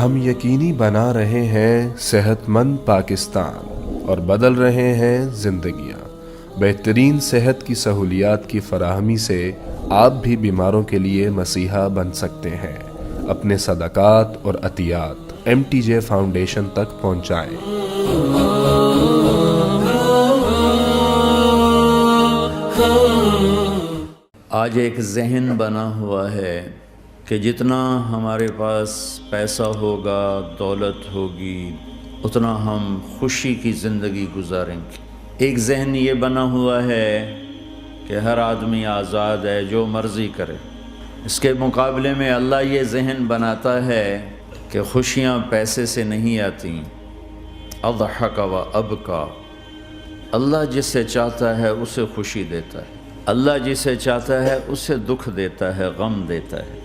ہم یقینی بنا رہے ہیں صحت مند پاکستان اور بدل رہے ہیں زندگیاں۔ بہترین صحت کی سہولیات کی فراہمی سے آپ بھی بیماروں کے لیے مسیحا بن سکتے ہیں۔ اپنے صدقات اور عطیات MTJ فاؤنڈیشن تک پہنچائیں۔ آج ایک ذہن بنا ہوا ہے کہ جتنا ہمارے پاس پیسہ ہوگا، دولت ہوگی، اتنا ہم خوشی کی زندگی گزاریں گے۔ ایک ذہن یہ بنا ہوا ہے کہ ہر آدمی آزاد ہے، جو مرضی کرے۔ اس کے مقابلے میں اللہ یہ ذہن بناتا ہے کہ خوشیاں پیسے سے نہیں آتی۔ اضحک و ابکا، اللہ جسے چاہتا ہے اسے خوشی دیتا ہے، اللہ جسے چاہتا ہے اسے دکھ دیتا ہے، غم دیتا ہے۔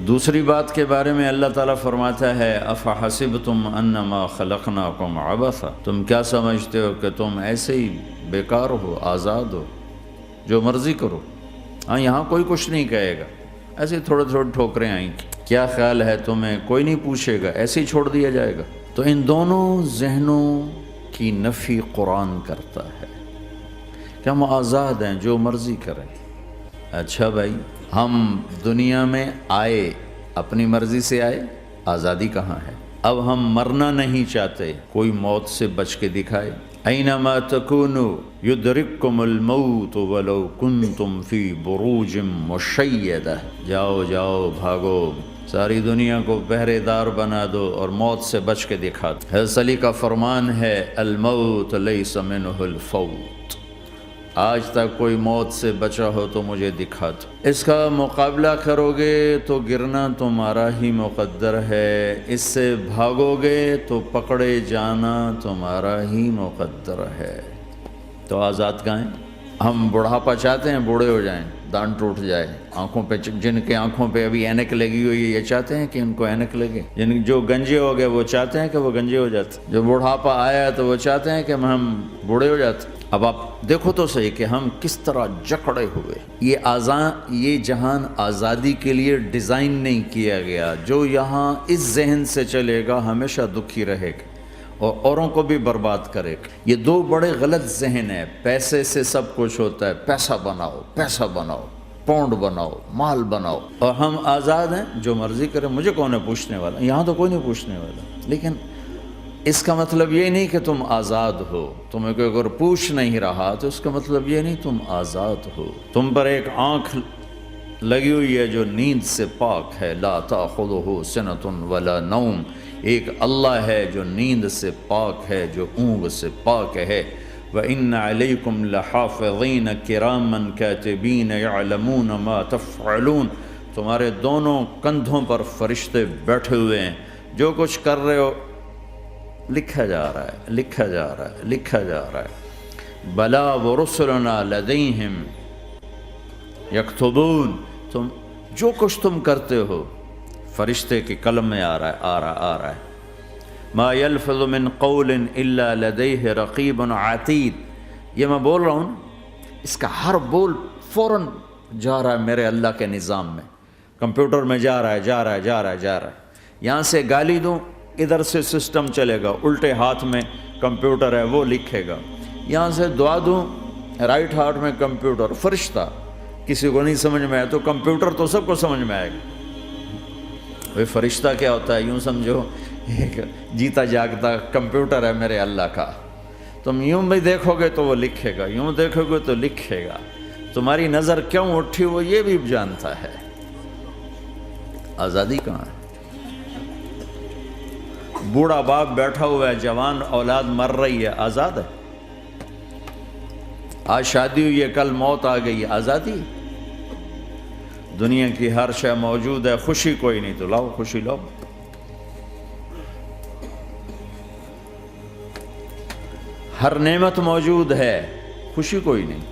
دوسری بات کے بارے میں اللہ تعالیٰ فرماتا ہے افحسبتم انما خلقناکم عبثا، تم کیا سمجھتے ہو کہ تم ایسے ہی بیکار ہو، آزاد ہو، جو مرضی کرو۔ ہاں، یہاں کوئی کچھ نہیں کہے گا، ایسے تھوڑے تھوڑے ٹھوکریں آئیں گی، کیا خیال ہے تمہیں، کوئی نہیں پوچھے گا، ایسے ہی چھوڑ دیا جائے گا۔ تو ان دونوں ذہنوں کی نفی قرآن کرتا ہے کہ ہم آزاد ہیں، جو مرضی کریں۔ اچھا بھائی، ہم دنیا میں آئے اپنی مرضی سے آئے، آزادی کہاں ہے؟ اب ہم مرنا نہیں چاہتے، کوئی موت سے بچ کے دکھائے۔ اینما تکونوا یدرککم الموت ولو کنتم فی بروج مشیدہ، جاؤ جاؤ بھاگو، ساری دنیا کو پہرے دار بنا دو اور موت سے بچ کے دکھا دو۔ حضرت علی کا فرمان ہے الموت لیس منہ الفوت، آج تک کوئی موت سے بچا ہو تو مجھے دکھا دو۔ اس کا مقابلہ کرو گے تو گرنا تمہارا ہی مقدر ہے، اس سے بھاگو گے تو پکڑے جانا تمہارا ہی مقدر ہے۔ تو آزاد کہاں ہیں؟ ہم بڑھاپا چاہتے ہیں، بوڑھے ہو جائیں، دان ٹوٹ جائے، آنکھوں پہ، جن کے آنکھوں پہ ابھی اینک لگی ہوئی ہے یہ چاہتے ہیں کہ ان کو اینک لگے، جو گنجے ہو گئے وہ چاہتے ہیں کہ وہ گنجے ہو جاتے، جو بڑھاپا آیا تو وہ چاہتے ہیں کہ ہم بوڑھے ہو جاتے۔ اب آپ دیکھو تو صحیح کہ ہم کس طرح جکڑے ہوئے۔ یہ جہان آزادی کے لیے ڈیزائن نہیں کیا گیا۔ جو یہاں اس ذہن سے چلے گا ہمیشہ دکھی رہے گا اور اوروں کو بھی برباد کرے گا۔ یہ دو بڑے غلط ذہن ہیں۔ پیسے سے سب کچھ ہوتا ہے، پیسہ بناؤ، پیسہ بناؤ، پاؤنڈ بناؤ، مال بناؤ، اور ہم آزاد ہیں، جو مرضی کریں، مجھے کون ہے پوچھنے والا؟ یہاں تو کوئی نہیں پوچھنے والا۔ لیکن اس کا مطلب یہ نہیں کہ تم آزاد ہو۔ تمہیں کوئی اگر پوچھ نہیں رہا تو اس کا مطلب یہ نہیں تم آزاد ہو۔ تم پر ایک آنکھ لگی ہوئی ہے جو نیند سے پاک ہے، لا تأخذہ سنۃ ولا نوم، ایک اللہ ہے جو نیند سے پاک ہے، جو اونگ سے پاک ہے۔ وَإِنَّ عَلَيْكُمْ لَحَافِظِينَ كِرَامًا كَاتِبِينَ يَعْلَمُونَ مَا تَفْعَلُونَ، تمہارے دونوں کندھوں پر فرشتے بیٹھے ہوئے ہیں، جو کچھ کر رہے ہو لکھا جا رہا ہے، لکھا جا رہا ہے، لکھا جا رہا ہے۔ بلا ورسلنا لدیہم یکتبون، تم جو کچھ تم کرتے ہو فرشتے کے قلم میں آ رہا ہے۔ ما یلفظ من قول الا لدیہ رقیب عتید، یہ میں بول رہا ہوں، اس کا ہر بول فوراً جا رہا ہے میرے اللہ کے نظام میں، کمپیوٹر میں جا رہا ہے، جا رہا ہے، جا رہا ہے، جا رہا ہے۔ یہاں سے گالی دوں، ادھر سے سسٹم چلے گا، الٹے ہاتھ میں کمپیوٹر ہے، وہ لکھے گا۔ یہاں سے دعا دوں، رائٹ ہاتھ میں کمپیوٹر، فرشتہ، کسی کو نہیں سمجھ میں آیا تو کمپیوٹر تو سب کو سمجھ میں آئے گا۔ وہ فرشتہ کیا ہوتا ہے؟ یوں سمجھو ایک جیتا جاگتا کمپیوٹر ہے میرے اللہ کا۔ تم یوں بھی دیکھو گے تو وہ لکھے گا، یوں دیکھو گے تو لکھے گا۔ تمہاری نظر کیوں اٹھی وہ یہ بھی جانتا ہے۔ آزادی کہاں ہے؟ بوڑھا باپ بیٹھا ہوا ہے، جوان اولاد مر رہی ہے، آزاد ہے؟ آج شادی ہوئی ہے، کل موت آ گئی، آزادی؟ دنیا کی ہر شے موجود ہے، خوشی کوئی نہیں، تو لاؤ خوشی لاؤ۔ ہر نعمت موجود ہے، خوشی کوئی نہیں۔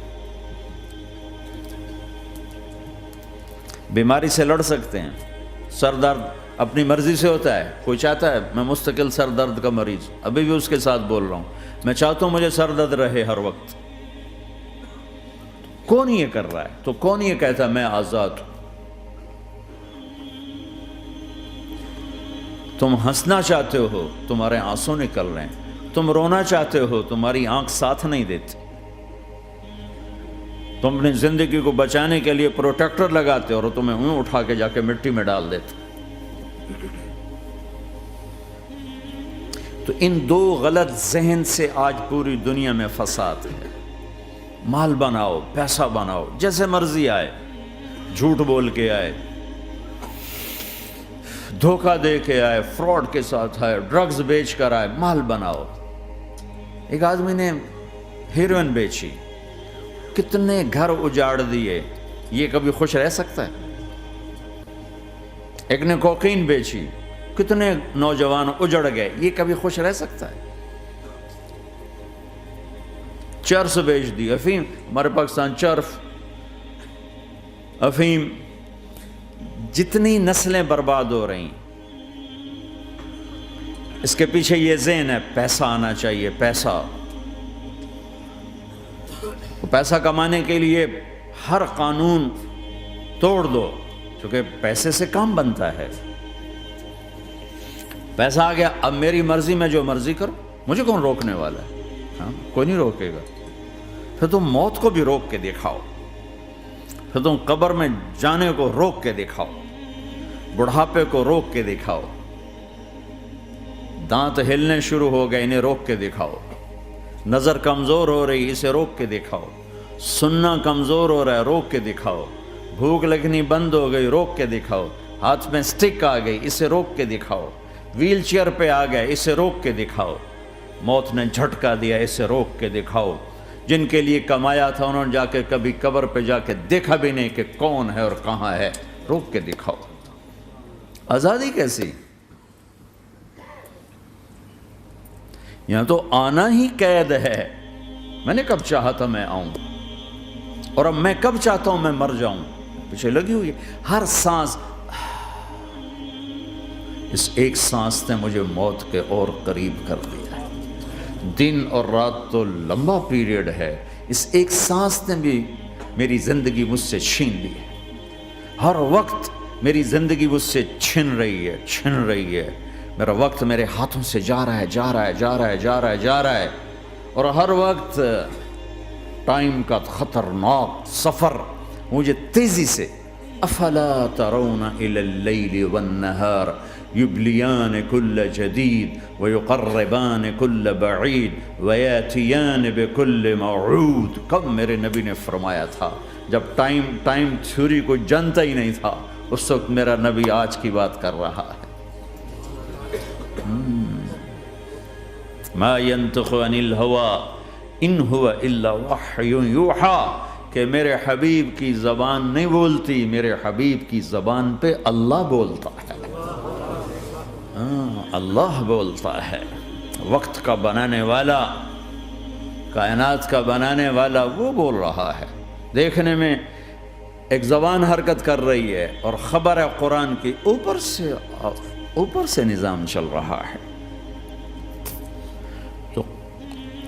بیماری سے لڑ سکتے ہیں، سر درد اپنی مرضی سے ہوتا ہے۔ کوئی چاہتا ہے میں مستقل سر درد کا مریض، ابھی بھی اس کے ساتھ بول رہا ہوں، میں چاہتا ہوں مجھے سر درد رہے ہر وقت۔ کون یہ کر رہا ہے؟ تو کون یہ کہتا ہے میں آزاد ہوں؟ تم ہنسنا چاہتے ہو تمہارے آنسو نکل رہے ہیں، تم رونا چاہتے ہو تمہاری آنکھ ساتھ نہیں دیتی، تم اپنی زندگی کو بچانے کے لیے پروٹیکٹر لگاتے ہو اور تمہیں اون اٹھا کے جا کے مٹی میں ڈال دیتے۔ تو ان دو غلط ذہن سے آج پوری دنیا میں فساد ہے۔ مال بناؤ، پیسہ بناؤ، جیسے مرضی آئے، جھوٹ بول کے آئے، دھوکہ دے کے آئے، فراڈ کے ساتھ آئے، ڈرگز بیچ کر آئے، مال بناؤ۔ ایک آدمی نے ہیروئن بیچی، کتنے گھر اجاڑ دیے، یہ کبھی خوش رہ سکتا ہے؟ ایک نے کوکین بیچی، کتنے نوجوان اجڑ گئے، یہ کبھی خوش رہ سکتا ہے؟ چرس بیچ دی، افیم، ہمارے پاکستان چرس، افیم، جتنی نسلیں برباد ہو رہی، اس کے پیچھے یہ ذہن ہے پیسہ آنا چاہیے، پیسہ۔ پیسہ کمانے کے لیے ہر قانون توڑ دو، کیونکہ پیسے سے کام بنتا ہے۔ پیسہ آ گیا، اب میری مرضی میں جو مرضی کرو، مجھے کون روکنے والا ہے؟ ہاں، کوئی نہیں روکے گا۔ پھر تم موت کو بھی روک کے دکھاؤ، پھر تم قبر میں جانے کو روک کے دکھاؤ، بڑھاپے کو روک کے دکھاؤ، دانت ہلنے شروع ہو گئے، انہیں روک کے دکھاؤ، نظر کمزور ہو رہی، اسے روک کے دکھاؤ، سننا کمزور ہو رہا ہے، روک کے دکھاؤ، بھوک لگنی بند ہو گئی، روک کے دکھاؤ، ہاتھ میں سٹک آ گئی، اسے روک کے دکھاؤ، ویل چیئر پہ آ گئے، اسے روک کے دکھاؤ، موت نے جھٹکا دیا، اسے روک کے دکھاؤ۔ جن کے لیے کمایا تھا انہوں نے جا کے کبھی قبر پہ جا کے دیکھا بھی نہیں کہ کون ہے اور کہاں ہے، روک کے دکھاؤ۔ آزادی کیسی؟ یہاں تو آنا ہی قید ہے۔ میں نے کب چاہا تھا میں آؤں، اور اب میں کب چاہتا ہوں میں مر جاؤں، پیچھے لگی ہوئی ہے۔ ہر سانس، اس ایک سانس نے مجھے موت کے اور قریب کر دیا ہے۔ دن اور رات تو لمبا پیریڈ ہے، اس ایک سانس نے بھی میری زندگی مجھ سے چھین لی ہے۔ ہر وقت میری زندگی مجھ سے چھن رہی ہے، میرا وقت میرے ہاتھوں سے جا رہا ہے، اور ہر وقت ٹائم کا خطرناک سفر مجھے تیزی سے۔ افلا ترون الى اللیل والنہار یبلیان کل جدید ویقربان کل بعید ویاتیان بکل موعود۔ کب میرے نبی نے فرمایا تھا، جب ٹائم تھیوری کو جانتا ہی نہیں تھا، اس وقت میرا نبی آج کی بات کر رہا ہے۔ ما ينطق عن الهوى ان هو الا وحی یوحی، کہ میرے حبیب کی زبان نہیں بولتی، میرے حبیب کی زبان پہ اللہ بولتا ہے۔ اللہ بولتا ہے، وقت کا بنانے والا، کائنات کا بنانے والا وہ بول رہا ہے۔ دیکھنے میں ایک زبان حرکت کر رہی ہے اور خبر ہے قرآن کی، اوپر سے نظام چل رہا ہے۔ تو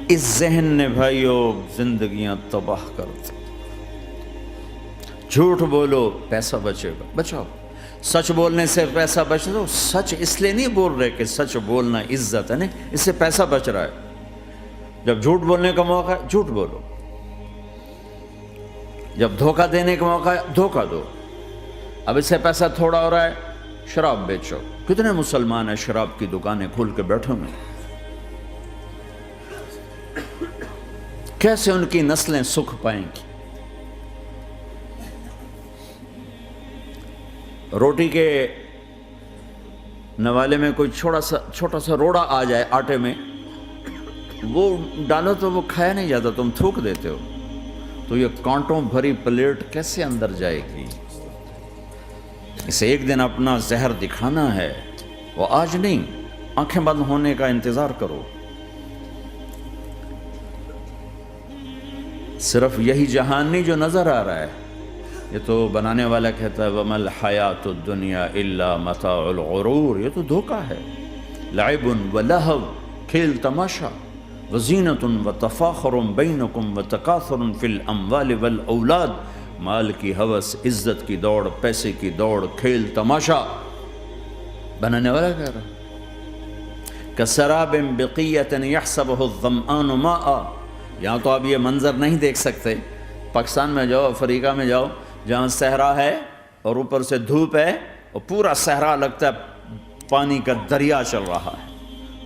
اس ذہن نے بھائیو زندگیاں تباہ کر دی۔ جھوٹ بولو پیسہ بچے گا، بچاؤ۔ سچ بولنے سے پیسہ بچ رہا، سچ اس لیے نہیں بول رہے کہ سچ بولنا عزت ہے، نہیں، اس سے پیسہ بچ رہا ہے۔ جب جھوٹ بولنے کا موقع ہے جھوٹ بولو، جب دھوکہ دینے کا موقع ہے دھوکہ دو۔ اب اس سے پیسہ تھوڑا ہو رہا ہے، شراب بیچو۔ کتنے مسلمان ہیں شراب کی دکانیں کھول کے بیٹھے ہوئے، کیسے ان کی نسلیں سکھ پائیں گی؟ روٹی کے نوالے میں کوئی چھوٹا سا روڑا آ جائے آٹے میں، وہ ڈالو تو وہ کھایا نہیں جاتا، تم تھوک دیتے ہو، تو یہ کانٹوں بھری پلیٹ کیسے اندر جائے گی؟ اسے ایک دن اپنا زہر دکھانا ہے، وہ آج نہیں، آنکھیں بند ہونے کا انتظار کرو۔ صرف یہی جہان نہیں جو نظر آ رہا ہے، یہ تو بنانے والا کہتا ہے وَمَا الْحَيَاةُ الدُّنْيَا إِلَّا مَتَاعُ الْغُرُورِ، یہ تو دھوکہ ہے۔ لَعِبٌ وَلَهْوٌ، کھیل تماشا، وَزِينَةٌ وَتَفَاخُرٌ بَيْنَكُمْ وَتَكَاثُرٌ فِي الْأَمْوَالِ وَالْأَوْلَادِ، مال کی ہوس، عزت کی دوڑ، پیسے کی دوڑ، کھیل تماشا۔ بنانے والا کہہ رہا ہے کسراب بقیۃ یحسبہ الظمآن ماء۔ یہاں تو آپ یہ منظر نہیں دیکھ سکتے، پاکستان میں جاؤ، افریقہ میں جاؤ، جہاں صحرا ہے اور اوپر سے دھوپ ہے اور پورا صحرا لگتا ہے پانی کا دریا چل رہا ہے،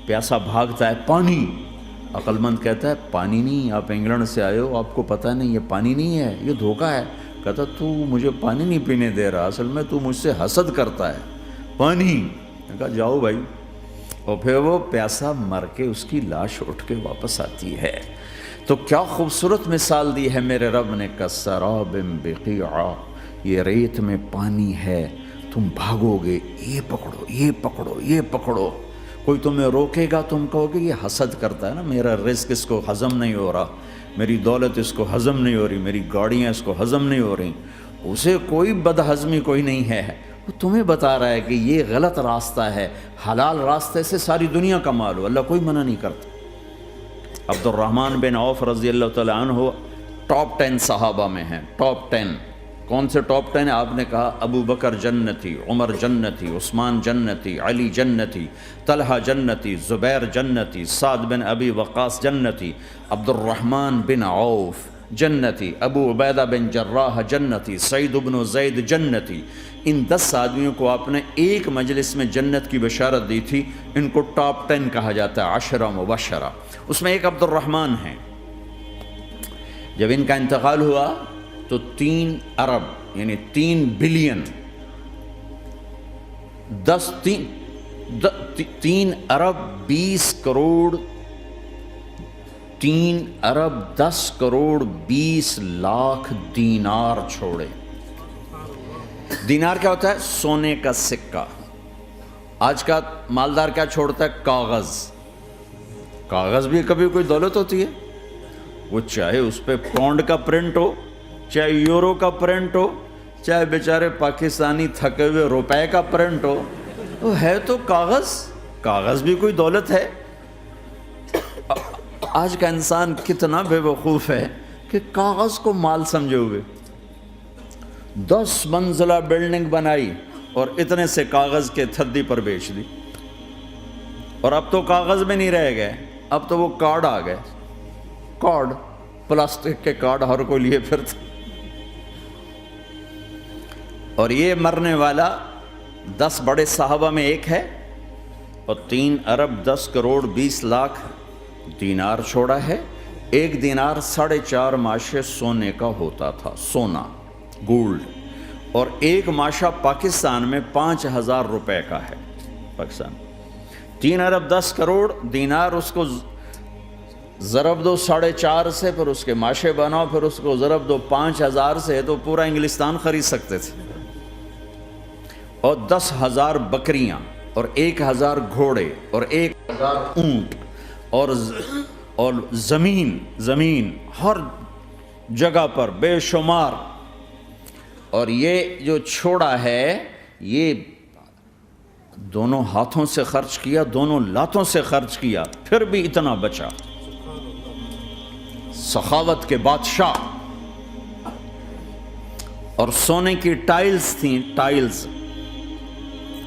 پیاسا بھاگتا ہے پانی۔ عقل مند کہتا ہے پانی نہیں، آپ انگلینڈ سے آئے ہو، آپ کو پتہ نہیں یہ پانی نہیں ہے، یہ دھوکہ ہے۔ کہتا تو مجھے پانی نہیں پینے دے رہا، اصل میں تو مجھ سے حسد کرتا ہے، پانی۔ میں کہا جاؤ بھائی، اور پھر وہ پیاسا مر کے اس کی لاش اٹھ کے واپس آتی ہے۔ تو کیا خوبصورت مثال دی ہے میرے رب نے، کسراب بقیع، یہ ریت میں پانی ہے، تم بھاگو گے، یہ پکڑو یہ پکڑو یہ پکڑو، کوئی تمہیں روکے گا، تم کہو گے یہ حسد کرتا ہے نا، میرا رزق اس کو ہضم نہیں ہو رہا، میری دولت اس کو ہضم نہیں ہو رہی، میری گاڑیاں اس کو ہضم نہیں ہو رہی، اسے کوئی بد ہضمی کوئی نہیں ہے، وہ تمہیں بتا رہا ہے کہ یہ غلط راستہ ہے، حلال راستے سے ساری دنیا کا مال ہو، اللہ کوئی منع نہیں کرتا۔ عبد الرحمن بن عوف رضی اللہ تعالیٰ عنہ ٹاپ 10 صحابہ میں ہیں، ٹاپ 10۔ کون سے ٹاپ 10 آپ نے کہا؟ ابو بکر جنتی، عمر جنتی، عثمان جنتی، علی جنتی، طلحہ جنتی، زبیر جنتی، سعد بن ابی وقاص جنتی، عبد الرحمن بن عوف جنتی، ابو عبیدہ بن جراح جنتی، سعید بن زید جنتی۔ ان 10 آدمیوں کو آپ نے ایک مجلس میں جنت کی بشارت دی تھی، ان کو ٹاپ 10 کہا جاتا ہے، 10 مبشرہ۔ اس میں ایک عبد الرحمن ہیں۔ جب ان کا انتقال ہوا تو 3 ارب یعنی 3 بلین 3 ارب 20 کروڑ 3 ارب 10 کروڑ 20 لاکھ دینار چھوڑے۔ دینار کیا ہوتا ہے؟ سونے کا سکہ۔ آج کا مالدار کیا چھوڑتا ہے؟ کاغذ۔ کاغذ بھی کبھی کوئی دولت ہوتی ہے، وہ چاہے اس پہ پاؤنڈ کا پرنٹ ہو، چاہے یورو کا پرنٹ ہو، چاہے بیچارے پاکستانی تھکے ہوئے روپے کا پرنٹ ہو، وہ ہے تو کاغذ۔ کاغذ بھی کوئی دولت ہے۔ آج کا انسان کتنا بے وقوف ہے کہ کاغذ کو مال سمجھے ہوئے۔ 10 منزلہ بلڈنگ بنائی اور اتنے سے کاغذ کے تھدی پر بیچ دی، اور اب تو کاغذ میں نہیں رہ گئے، اب تو وہ کارڈ آ گئے، کارڈ، پلاسٹک کے کارڈ ہر کوئی لیے پھرتا۔ اور یہ مرنے والا 10 بڑے صحابہ میں ایک ہے، اور 3 ارب 10 کروڑ 20 لاکھ دینار چھوڑا ہے۔ ایک دینار 4.5 ماشے سونے کا ہوتا تھا، سونا، گولڈ، اور ایک ماشا پاکستان میں 5,000 روپے کا ہے۔ پاکستان 3 ارب 10 کروڑ دینار، اس کو ضرب دو 4.5 سے، پھر اس کے ماشے بناؤ، پھر اس کو ضرب دو 5,000 سے، تو پورا انگلستان خرید سکتے تھے۔ اور 10,000 بکریاں اور 1,000 گھوڑے اور 1,000 اونٹ اور زمین ہر جگہ پر بے شمار۔ اور یہ جو چھوڑا ہے یہ دونوں ہاتھوں سے خرچ کیا، دونوں لاتوں سے خرچ کیا، پھر بھی اتنا بچا۔ سخاوت کے بادشاہ۔ اور سونے کی ٹائلز تھیں، ٹائلز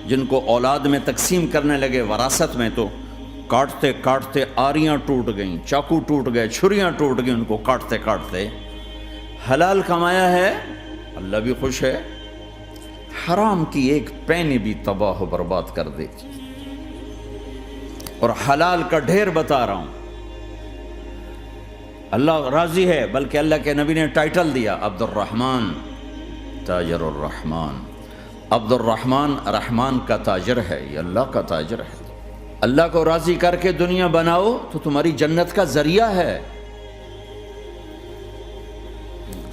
جن کو اولاد میں تقسیم کرنے لگے وراثت میں، تو کاٹتے کاٹتے آریاں ٹوٹ گئیں، چاقو ٹوٹ گئے، چھریاں ٹوٹ گئیں، ان کو کاٹتے کاٹتے۔ حلال کمایا ہے، اللہ بھی خوش ہے، حرام کی ایک پینی بھی تباہ و برباد کر دے گی۔ اور حلال کا ڈھیر بتا رہا ہوں، اللہ راضی ہے، بلکہ اللہ کے نبی نے ٹائٹل دیا عبد الرحمن تاجر الرحمن۔ عبد الرحمن رحمان کا تاجر ہے، یہ اللہ کا تاجر ہے۔ اللہ کو راضی کر کے دنیا بناؤ تو تمہاری جنت کا ذریعہ ہے۔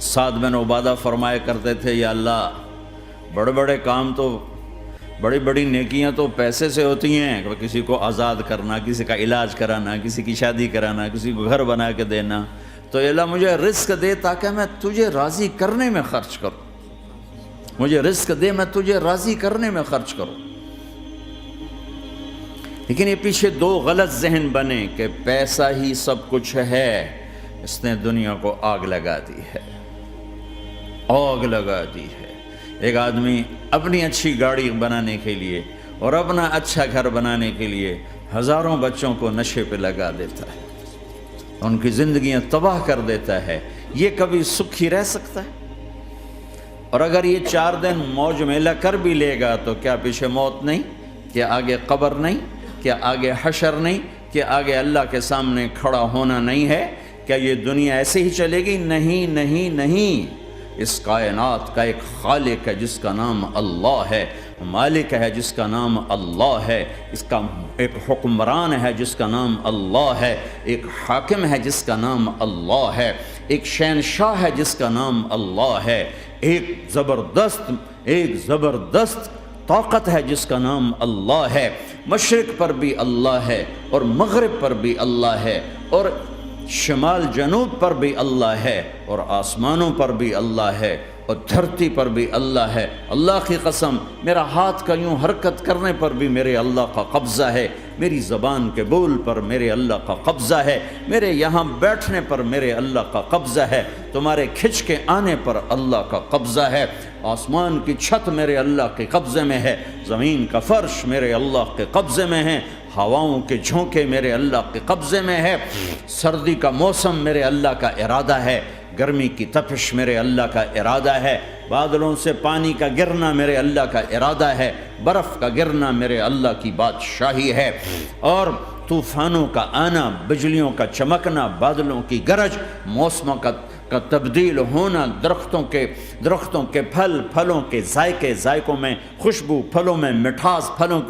سعد بن عبادہ فرمایا کرتے تھے، یا اللہ بڑے بڑے کام تو، بڑی بڑی نیکیاں تو پیسے سے ہوتی ہیں، کسی کو آزاد کرنا، کسی کا علاج کرانا، کسی کی شادی کرانا، کسی کو گھر بنا کے دینا، تو اللہ مجھے رزق دے تاکہ میں تجھے راضی کرنے میں خرچ کروں، مجھے رزق دے میں تجھے راضی کرنے میں خرچ کروں۔ لیکن یہ پیچھے 2 غلط ذہن بنے کہ پیسہ ہی سب کچھ ہے، اس نے دنیا کو آگ لگا دی ہے، آگ لگا دی ہے۔ ایک آدمی اپنی اچھی گاڑی بنانے کے لیے اور اپنا اچھا گھر بنانے کے لیے ہزاروں بچوں کو نشے پہ لگا دیتا ہے، ان کی زندگیاں تباہ کر دیتا ہے، یہ کبھی سکھی رہ سکتا ہے؟ اور اگر یہ 4 دن موج میلہ کر بھی لے گا تو کیا پیچھے موت نہیں؟ کیا آگے قبر نہیں؟ کیا آگے حشر نہیں؟ کیا آگے اللہ کے سامنے کھڑا ہونا نہیں ہے؟ کیا یہ دنیا ایسے ہی چلے گی؟ نہیں نہیں نہیں، اس کائنات کا ایک خالق ہے جس کا نام اللہ ہے، مالک ہے جس کا نام اللہ ہے، اس کا ایک حکمران ہے جس کا نام اللہ ہے، ایک حاکم ہے جس کا نام اللہ ہے، ایک شہنشاہ ہے جس کا نام اللہ ہے، ایک زبردست طاقت ہے جس کا نام اللہ ہے، مشرق پر بھی اللہ ہے اور مغرب پر بھی اللہ ہے اور شمال جنوب پر بھی اللہ ہے اور آسمانوں پر بھی اللہ ہے اور دھرتی پر بھی اللہ ہے۔ اللہ کی قسم، میرا ہاتھ کا یوں حرکت کرنے پر بھی میرے اللہ کا قبضہ ہے، میری زبان کے بول پر میرے اللہ کا قبضہ ہے، میرے یہاں بیٹھنے پر میرے اللہ کا قبضہ ہے، تمہارے کھچ کے آنے پر اللہ کا قبضہ ہے، آسمان کی چھت میرے اللہ کے قبضے میں ہے، زمین کا فرش میرے اللہ کے قبضے میں ہے، ہواؤں کے جھونکے میرے اللہ کے قبضے میں ہے، سردی کا موسم میرے اللہ کا ارادہ ہے، گرمی کی تپش میرے اللہ کا ارادہ ہے، بادلوں سے پانی کا گرنا میرے اللہ کا ارادہ ہے، برف کا گرنا میرے اللہ کی بادشاہی ہے، اور طوفانوں کا آنا، بجلیوں کا چمکنا، بادلوں کی گرج، موسموں کا تبدیل ہونا، درختوں کے پھلوں کے ذائقوں میں خوشبو، پھلوں میں مٹھاس، پھلوں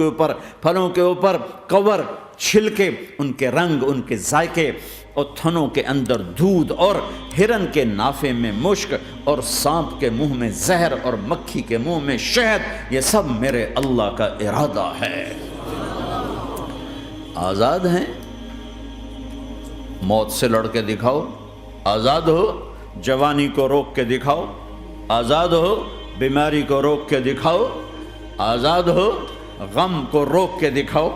کے اوپر کور، چھلکے، ان کے رنگ، ان کے ذائقے، اور تھنوں کے اندر دودھ، اور ہرن کے نافے میں مشک، اور سانپ کے منہ میں زہر، اور مکھی کے منہ میں شہد، یہ سب میرے اللہ کا ارادہ ہے۔ آزاد ہیں؟ موت سے لڑ کے دکھاؤ، آزاد ہو، جوانی کو روک کے دکھاؤ، آزاد ہو، بیماری کو روک کے دکھاؤ، آزاد ہو، غم کو روک کے دکھاؤ۔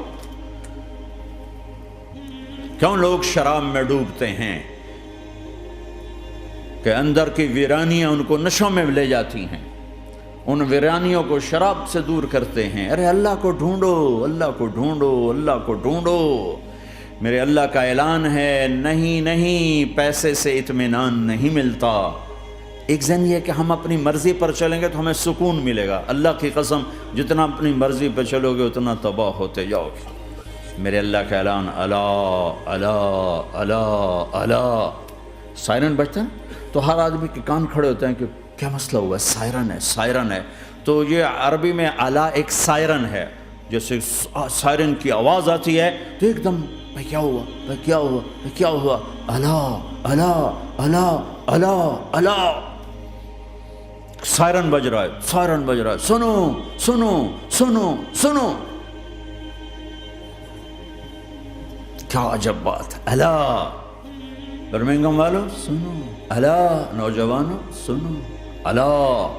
کیوں لوگ شراب میں ڈوبتے ہیں؟ کہ اندر کی ویرانیاں ان کو نشوں میں لے جاتی ہیں، ان ویرانیوں کو شراب سے دور کرتے ہیں۔ ارے اللہ کو ڈھونڈو، اللہ کو ڈھونڈو، اللہ کو ڈھونڈو۔ میرے اللہ کا اعلان ہے، نہیں، پیسے سے اطمینان نہیں ملتا۔ ایک ذہن یہ کہ ہم اپنی مرضی پر چلیں گے تو ہمیں سکون ملے گا۔ اللہ کی قسم، جتنا اپنی مرضی پر چلو گے اتنا تباہ ہوتے جاؤ گے۔ میرے اللہ کا اعلان، اللہ اللہ اللہ اللہ، سائرن بجتا ہے تو ہر آدمی کے کان کھڑے ہوتے ہیں کہ کیا مسئلہ ہوا ہے، سائرن ہے۔ تو یہ عربی میں اعلیٰ ایک سائرن ہے، جیسے سائرن کی آواز آتی ہے تو ایک دم کیا ہوا، اللہ اللہ اللہ اللہ اللہ، سائرن بج رہا ہے، سنو سنو سنو سنو، کیا عجب بات ہے۔ اللہ برمنگم والوں سنو، اللہ نوجوانوں سنو، اللہ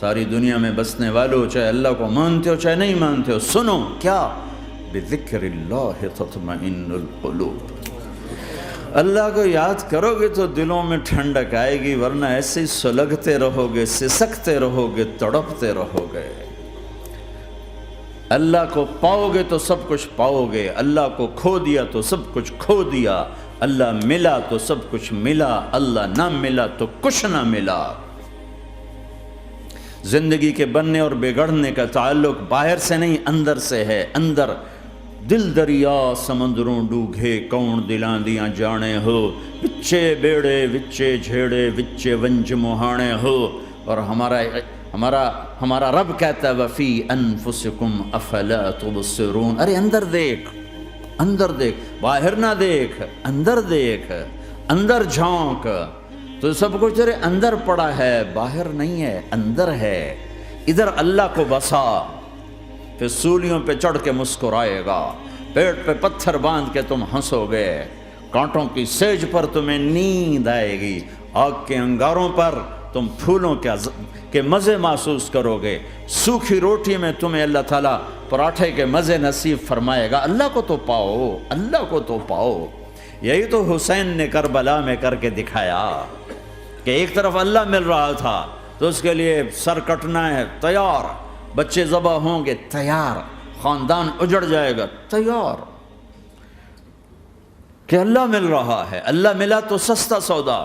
ساری دنیا میں بسنے والوں، چاہے اللہ کو مانتے ہو چاہے نہیں مانتے ہو، سنو، کیا؟ بذکر اللہ تطمئن القلوب، اللہ کو یاد کرو گے تو دلوں میں ٹھنڈک آئے گی، ورنہ ایسے ہی سلگتے رہو گے، سسکتے رہو گے، تڑپتے رہو گے۔ اللہ کو پاؤ گے تو سب کچھ پاؤ گے، اللہ کو کھو دیا تو سب کچھ کھو دیا، اللہ ملا تو سب کچھ ملا، اللہ نہ ملا تو کچھ نہ ملا۔ زندگی کے بننے اور بگڑنے کا تعلق باہر سے نہیں، اندر سے ہے۔ اندر دل دریا سمندروں ڈوگے، کون دلاں دیاں جانے ہو، وچے بیڑے وچے جھیڑے وچے ونج مہانے ہو۔ اور ہمارا رب کہتا ہے وفی انفسکم افلا تبصرون، ارے اندر دیکھ، باہر نہ دیکھ، اندر جھونک، تو سب کچھ تیرے اندر پڑا ہے، باہر نہیں ہے، اندر ہے۔ ادھر اللہ کو بسا، پھر سولیوں پہ چڑھ کے مسکرائے گا، پیٹ پہ پتھر باندھ کے تم ہنسو گے، کانٹوں کی سیج پر تمہیں نیند آئے گی، آگ کے انگاروں پر تم پھولوں کے مزے محسوس کرو گے، سوکھی روٹی میں تمہیں اللہ تعالیٰ پراٹھے کے مزے نصیب فرمائے گا۔ اللہ کو تو پاؤ۔ یہی تو حسین نے کربلا میں کر کے دکھایا کہ ایک طرف اللہ مل رہا تھا تو اس کے لیے سر کٹنا ہے، تیار، بچے ذبح ہوں گے، تیار، خاندان اجڑ جائے گا، تیار، کہ اللہ مل رہا ہے، اللہ ملا تو سستا سودا۔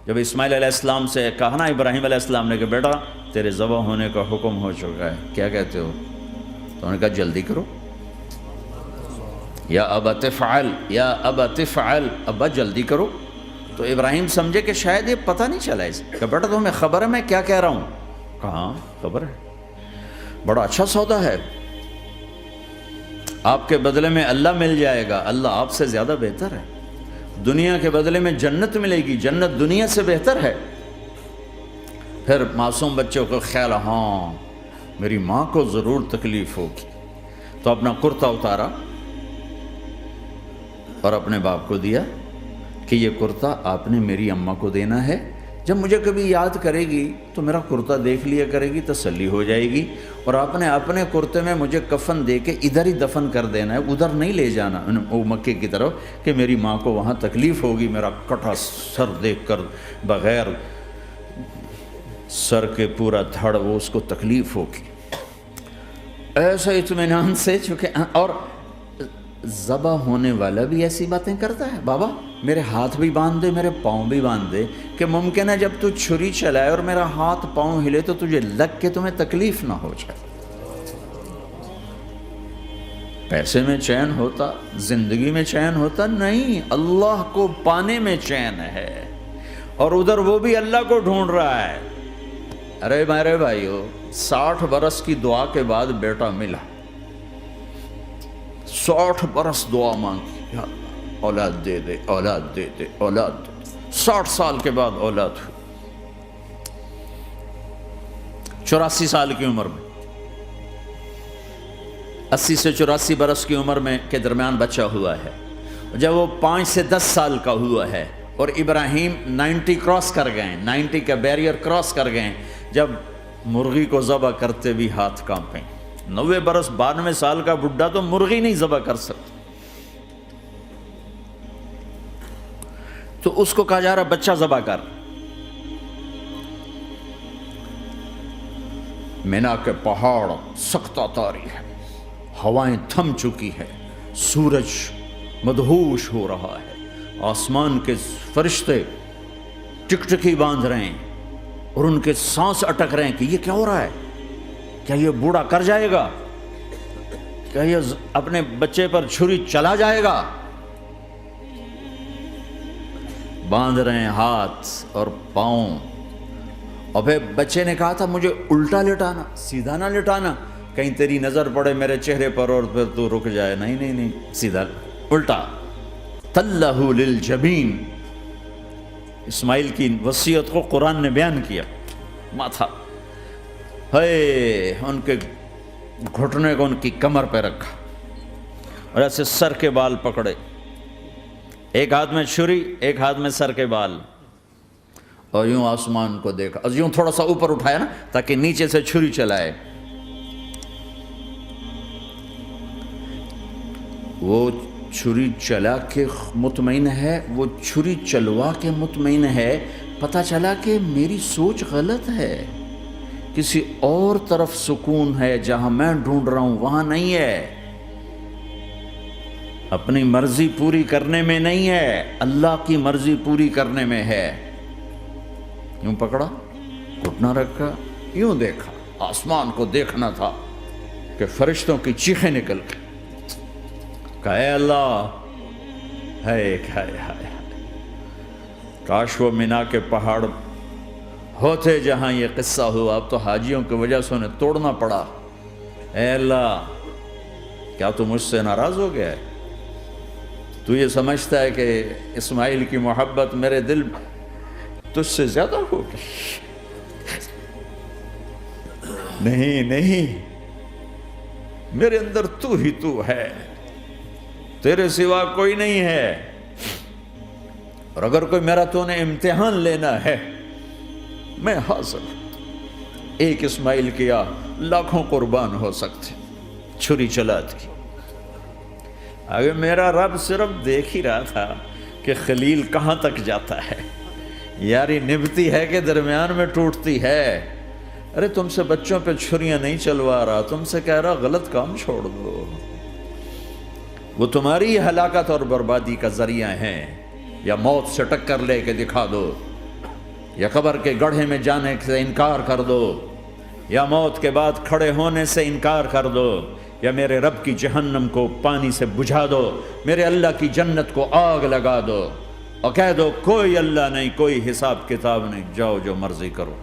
جب اسماعیل علیہ السلام سے کہا نا ابراہیم علیہ السلام نے کہ بیٹا تیرے ذبح ہونے کا حکم ہو چکا ہے، کیا کہتے ہو؟ تو انہوں نے کہا جلدی کرو، یا ابت افعل، یا ابت افعل، ابا جلدی کرو۔ تو ابراہیم سمجھے کہ شاید یہ پتہ نہیں چلا اسے، کہ بیٹا تمہیں خبر ہے میں کیا کہہ رہا ہوں؟ کہاں خبر ہے، بڑا اچھا سودا ہے، آپ کے بدلے میں اللہ مل جائے گا، اللہ آپ سے زیادہ بہتر ہے، دنیا کے بدلے میں جنت ملے گی، جنت دنیا سے بہتر ہے۔ پھر معصوم بچوں کو خیال، ہاں میری ماں کو ضرور تکلیف ہوگی، تو اپنا کرتا اتارا اور اپنے باپ کو دیا کہ یہ کرتا آپ نے میری اماں کو دینا ہے، جب مجھے کبھی یاد کرے گی تو میرا کرتا دیکھ لیا کرے گی، تسلی ہو جائے گی، اور آپ نے اپنے کرتے میں مجھے کفن دے کے ادھر ہی دفن کر دینا ہے، ادھر نہیں لے جانا وہ مکے کی طرف کہ میری ماں کو وہاں تکلیف ہوگی، میرا کٹا سر دیکھ کر بغیر سر کے پورا دھڑ وہ اس کو تکلیف ہوگی۔ ایسا اطمینان سے، چونکہ اور ذبح ہونے والا بھی ایسی باتیں کرتا ہے، بابا میرے ہاتھ بھی باندھ دے، میرے پاؤں بھی باندھ دے، کہ ممکن ہے جب تو چھری چلائے اور میرا ہاتھ پاؤں ہلے تو تجھے لگ کے تمہیں تکلیف نہ ہو جائے۔ پیسے میں چین ہوتا، زندگی میں چین ہوتا نہیں، اللہ کو پانے میں چین ہے، اور ادھر وہ بھی اللہ کو ڈھونڈ رہا ہے۔ ارے میرے بھائیو، 60 برس کی دعا کے بعد بیٹا ملا، 60 برس دعا مانگی، یا اللہ اولاد دے دے، اولاد دے دے، اولاد دے دے، 60 سال کے بعد اولاد ہوئی، 84 سال کی عمر میں، 80 سے 84 برس کی عمر میں کے درمیان بچہ ہوا ہے۔ جب وہ 5 سے 10 سال کا ہوا ہے اور ابراہیم 90 کراس کر گئے، 90 کا بیریئر کراس کر گئے، جب مرغی کو ذبح کرتے بھی ہاتھ کانپیں، 90 برس 92 سال کا بڈھا تو مرغی نہیں ذبح کر سکتا، تو اس کو کہا جا رہا بچہ ذبح کر۔ مینا کے پہاڑ سختہ تاری ہے، ہوائیں تھم چکی ہے، سورج مدہوش ہو رہا ہے، آسمان کے فرشتے ٹکٹکی باندھ رہے ہیں اور ان کے سانس اٹک رہے ہیں کہ یہ کیا ہو رہا ہے، کیا یہ بوڑھا کر جائے گا، کیا یہ اپنے بچے پر چھری چلا جائے گا؟ باندھ رہے ہیں ہاتھ اور پاؤں، اور پھر بچے نے کہا تھا مجھے الٹا لٹانا، سیدھا نہ لٹانا، کہیں تیری نظر پڑے میرے چہرے پر اور پھر تو رک جائے، نہیں نہیں نہیں، سیدھا الٹا۔ تلہ للجبین، اسماعیل کی وصیت کو قرآن نے بیان کیا، ماتھا ہے ان کے گھٹنے کو ان کی کمر پہ رکھا اور ایسے سر کے بال پکڑے، ایک ہاتھ میں چھری، ایک ہاتھ میں سر کے بال، اور یوں آسمان کو دیکھا، اور یوں تھوڑا سا اوپر اٹھایا نا تاکہ نیچے سے چھری چلائے۔ وہ چھری چلا کے مطمئن ہے، وہ چھری چلوا کے مطمئن ہے، پتہ چلا کہ میری سوچ غلط ہے، کسی اور طرف سکون ہے، جہاں میں ڈھونڈ رہا ہوں وہاں نہیں ہے، اپنی مرضی پوری کرنے میں نہیں ہے، اللہ کی مرضی پوری کرنے میں ہے۔ یوں پکڑا، گھٹنا رکھا، یوں دیکھا، آسمان کو دیکھنا تھا کہ فرشتوں کی چیخیں نکل گئی، کہ اے اللہ، ہائے ہائے ہائے، کاش وہ مینا کے پہاڑ ہوتے جہاں یہ قصہ ہوا، اب تو حاجیوں کی وجہ سے انہیں توڑنا پڑا۔ اے اللہ، کیا تو مجھ سے ناراض ہو گیا ہے؟ تو یہ سمجھتا ہے کہ اسماعیل کی محبت میرے دل تجھ سے زیادہ ہوگی؟ نہیں نہیں، میرے اندر تو ہی تو ہے، تیرے سوا کوئی نہیں ہے، اور اگر کوئی میرا تو نے امتحان لینا ہے میں حاضر ہوں۔ ایک اسماعیل کیا لاکھوں قربان ہو سکتے، چھری چلات کی۔ اگر میرا رب صرف دیکھ ہی رہا تھا کہ خلیل کہاں تک جاتا ہے، یاری نبھتی ہے کہ درمیان میں ٹوٹتی ہے۔ ارے تم سے بچوں پہ چھریاں نہیں چلوا رہا، تم سے کہہ رہا غلط کام چھوڑ دو، وہ تمہاری ہلاکت اور بربادی کا ذریعہ ہیں. یا موت سے ٹکر لے کے دکھا دو، یا قبر کے گڑھے میں جانے سے انکار کر دو، یا موت کے بعد کھڑے ہونے سے انکار کر دو، یا میرے رب کی جہنم کو پانی سے بجھا دو، میرے اللہ کی جنت کو آگ لگا دو، اور کہہ دو کوئی اللہ نہیں، کوئی حساب کتاب نہیں، جاؤ جو مرضی کرو.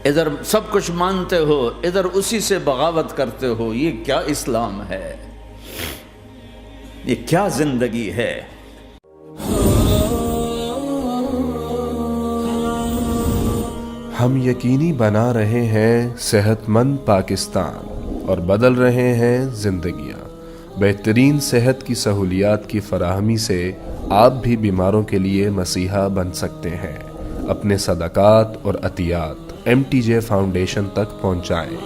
ادھر سب کچھ مانتے ہو، ادھر اسی سے بغاوت کرتے ہو. یہ کیا اسلام ہے؟ یہ کیا زندگی ہے؟ ہم یقینی بنا رہے ہیں صحت مند پاکستان اور بدل رہے ہیں زندگیاں. بہترین صحت کی سہولیات کی فراہمی سے آپ بھی بیماروں کے لیے مسیحا بن سکتے ہیں. اپنے صدقات اور عطیات MTJ فاؤنڈیشن تک پہنچائیں.